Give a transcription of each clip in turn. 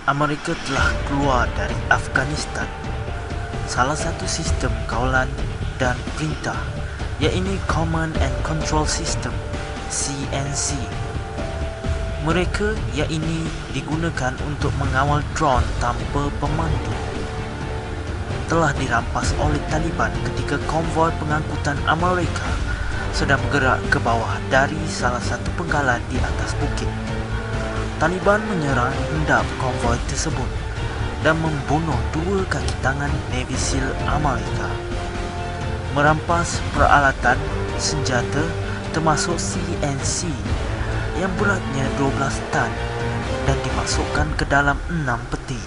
Amerika telah keluar dari Afghanistan. Salah satu sistem kawalan dan perintah, iaitu Command and Control System (CNC). Mereka iaitu digunakan untuk mengawal drone tanpa pemandu. Telah dirampas oleh Taliban ketika konvoi pengangkutan Amerika sedang bergerak ke bawah dari salah satu penggalan di atas bukit. Taliban menyerang hendap konvoi tersebut dan membunuh 2 kaki tangan Navy SEAL Amerika. Merampas peralatan senjata termasuk CNC yang beratnya 12 tan dan dimasukkan ke dalam 6 peti.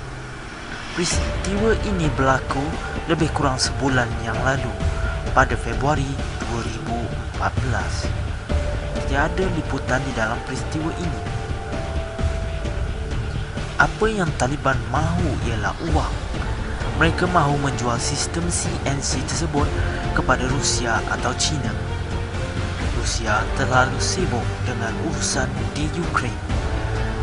Peristiwa ini berlaku lebih kurang sebulan yang lalu pada Februari 2014. Tiada liputan di dalam peristiwa ini. Apa yang Taliban mahu ialah uang. Mereka mahu menjual sistem CNC tersebut kepada Rusia atau China. Rusia terlalu sibuk dengan urusan di Ukraine.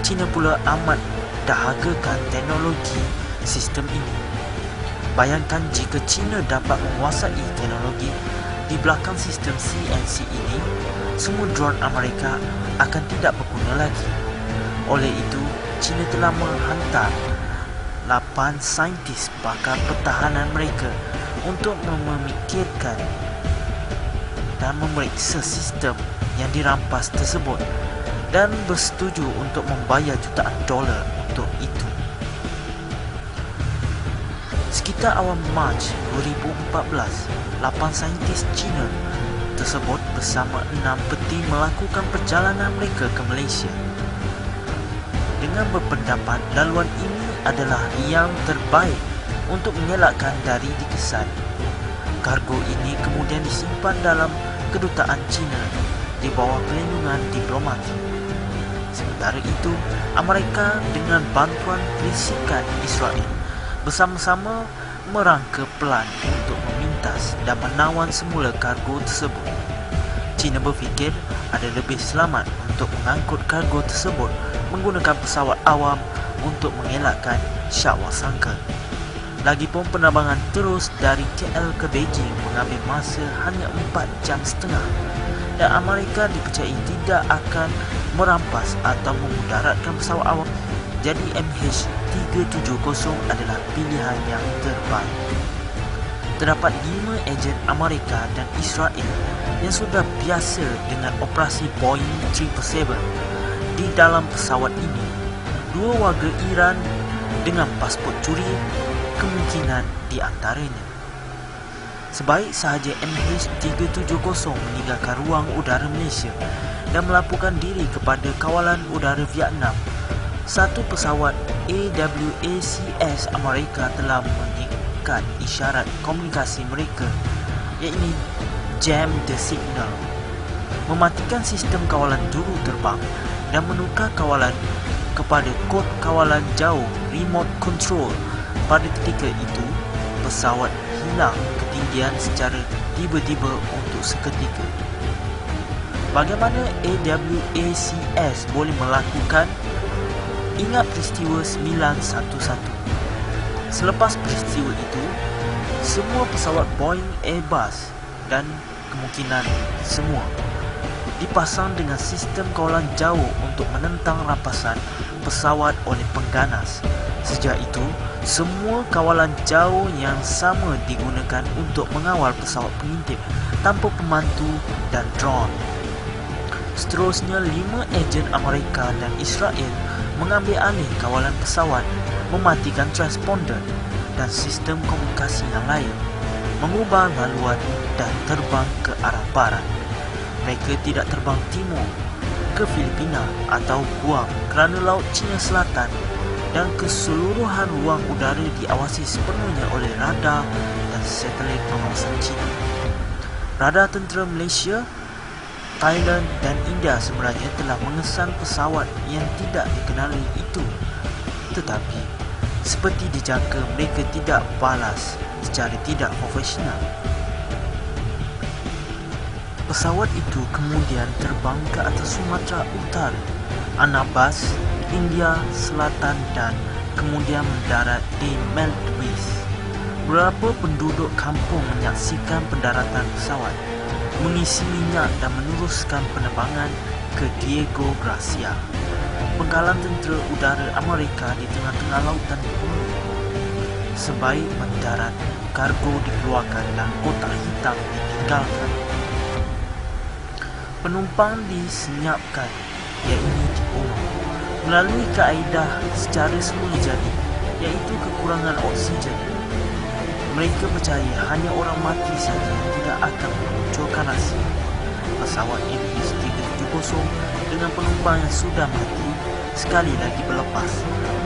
China pula amat dahagakan teknologi sistem ini. Bayangkan jika China dapat menguasai teknologi di belakang sistem CNC ini, semua drone Amerika akan tidak berguna lagi. Oleh itu, China telah menghantar 8 saintis pakar pertahanan mereka untuk memikirkan dan memeriksa sistem yang dirampas tersebut dan bersetuju untuk membayar jutaan dolar untuk itu. Sekitar awal Mac 2014, 8 saintis China tersebut bersama 6 peti melakukan perjalanan mereka ke Malaysia. Dengan berpendapat laluan ini adalah yang terbaik untuk mengelakkan dari dikesan. Kargo ini kemudian disimpan dalam kedutaan China di bawah perlindungan diplomatik. Sementara itu, Amerika dengan bantuan bisikan Israel bersama-sama merangka pelan untuk memintas dan menawan semula kargo tersebut. China berfikir ada lebih selamat untuk mengangkut kargo tersebut menggunakan pesawat awam untuk mengelakkan syakwa sangka. Lagipun penerbangan terus dari KL ke Beijing mengambil masa hanya 4 jam setengah dan Amerika dipercayai tidak akan merampas atau memudaratkan pesawat awam. Jadi MH370 adalah pilihan yang terbaik. Terdapat 5 ejen Amerika dan Israel yang sudah biasa dengan operasi Boeing 777 di dalam pesawat ini. 2 warga Iran dengan pasport curi kemungkinan di antaranya. Sebaik sahaja MH370 meninggalkan ruang udara Malaysia dan melaporkan diri kepada kawalan udara Vietnam, satu pesawat AWACS Amerika telah mengikat isyarat komunikasi mereka, iaitu Jam the Signal, mematikan sistem kawalan juru terbang dan menukar kawalan kepada kod kawalan jauh remote control. Pada ketika itu, pesawat hilang ketinggian secara tiba-tiba untuk seketika. Bagaimana AWACS boleh melakukan? Ingat peristiwa 911. Selepas peristiwa itu, semua pesawat Boeing, Airbus dan kemungkinan semua dipasang dengan sistem kawalan jauh untuk menentang rampasan pesawat oleh pengganas. Sejak itu, semua kawalan jauh yang sama digunakan untuk mengawal pesawat pengintip tanpa pemandu dan drone. Seterusnya, 5 ejen Amerika dan Israel mengambil alih kawalan pesawat, mematikan transponder dan sistem komunikasi yang lain, mengubah laluan dan terbang ke arah barat. Mereka tidak terbang timur ke Filipina atau Guam kerana Laut Cina Selatan dan keseluruhan ruang udara diawasi sepenuhnya oleh radar dan satelit pengawasan China. Radar tentera Malaysia, Thailand dan India sebenarnya telah mengesan pesawat yang tidak dikenali itu, tetapi seperti dijangka mereka tidak balas secara tidak profesional. Pesawat itu kemudian terbang ke atas Sumatera Utara, Anambas, India Selatan dan kemudian mendarat di Meltways. Beberapa penduduk kampung menyaksikan pendaratan pesawat, mengisi minyak dan meneruskan penerbangan ke Diego Garcia, penggalan tentera udara Amerika di tengah-tengah lautan penuh. Sebaik mendarat, kargo dikeluarkan dan kotak hitam ditinggalkan. Penumpang disenyapkan, iaitu dibunuh melalui kaedah secara semula jadi, iaitu kekurangan oksigen. Mereka percaya hanya orang mati saja yang tidak akan memunculkan rasa. Pesawat MH370 dengan penumpang yang sudah mati sekali lagi berlepas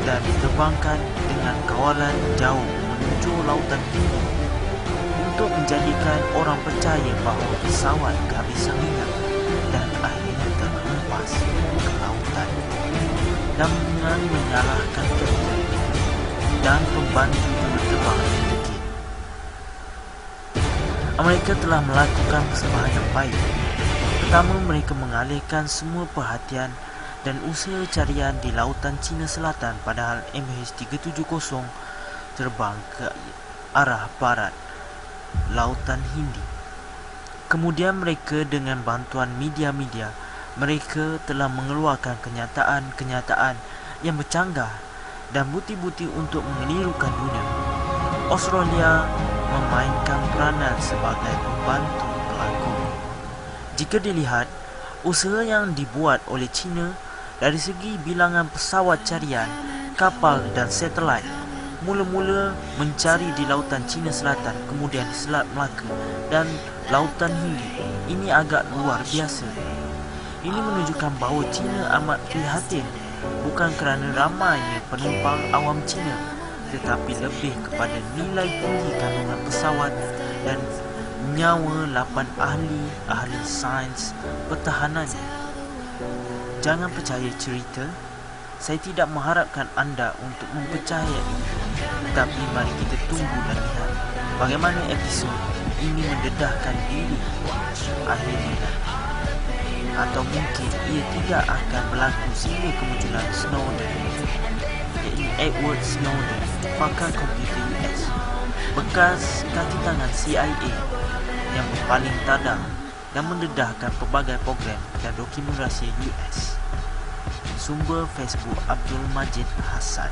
dan diterbangkan dengan kawalan jauh menuju lautan tinggi untuk menjadikan orang percaya bahawa pesawat kehabisan minyak dan akhirnya terlepas ke lautan, dan dengan menyalahkan kapten dan pembantu penerbang yang degil. Mereka telah melakukan persembahan yang baik. Pertama, mereka mengalihkan semua perhatian dan usaha carian di lautan China Selatan, padahal MH370 terbang ke arah barat lautan Hindi. Kemudian mereka dengan bantuan media-media, mereka telah mengeluarkan kenyataan-kenyataan yang bercanggah dan bukti-bukti untuk mengelirukan dunia. Australia memainkan peranan sebagai pembantu pelakon. Jika dilihat, usaha yang dibuat oleh China dari segi bilangan pesawat carian, kapal dan satelit, mula-mula mencari di lautan China Selatan, kemudian di Selat Melaka dan lautan Hindi, ini agak luar biasa. Ini menunjukkan bahawa China amat prihatin, bukan kerana ramainya penumpang awam China, tetapi lebih kepada nilai tinggi kandungan pesawat dan nyawa 8 ahli sains pertahanannya. Jangan percaya cerita. Saya tidak mengharapkan anda untuk mempercayai, tetapi mari kita tunggu dan lihat bagaimana episod ini mendedahkan diri akhirnya, atau mungkin ia tidak akan berlaku sehingga kemunculan Snowden, iaitu Edward Snowden, pakar komputer US, bekas kaki tangan CIA yang berpaling tadang dan mendedahkan pelbagai program dan dokumen rahsia US. Sumber Facebook Abdul Majid Hassan.